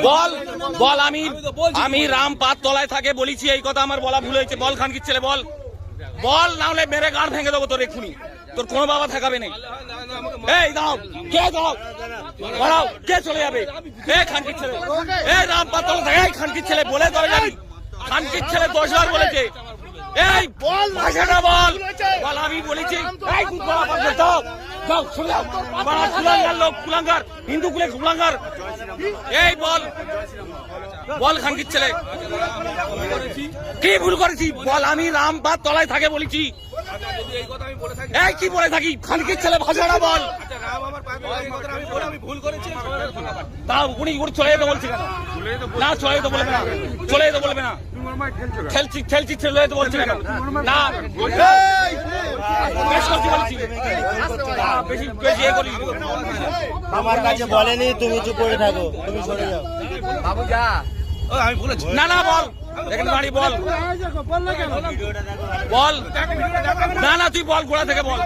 বল বল আমি রামপাত তলায় থাকে বলেছি, এই কথা আমার বলা ভুল হয়েছে। বল খানকির ছেলে, বল বল, না হলে মেরে গান ভেঙে দেবো তোর এক্ষুনি। তোর কোনো বাবা থাকাবে না। এই দাও, কে দাও, বলাও কে চলে যাবে? এই খানকির ছেলে, এই রামপাত তলা থাকে, এই খানকির ছেলে বলে চলে যাবি। খানকির ছেলে 10 বার বলেছে। এই বল ভাষাটা বল, বল আমি বলেছি। এই দাও দাও, চলে যাও। কুলাঙ্গার লোক, কুলাঙ্গার, হিন্দু কুলে কুলাঙ্গার। এই বল বল খানকির ছেলে, কি ভুল করেছি বল? আমি রামপাত তলায় থাকে বলেছি। এই কি বলে থাকি? খানকির ছেলে ভাষাটা বল। তাও উনি চলে যেতে বলছি কেন? না চলে যেতে বলবে না, চলে যেতে বলবে না। খেলছি খেলছি চলে যেতে বলছি কেন? না বেশি বেশি এ করি। আমার কাছে বলেনি, তুমি চুপ করে থাকো, তুমি সরে যাও। বাবু যা, আমি বলেছি না। না বল, এখানে বাড়ি বল, বল না না তুই বল, গোড়া থেকে বল।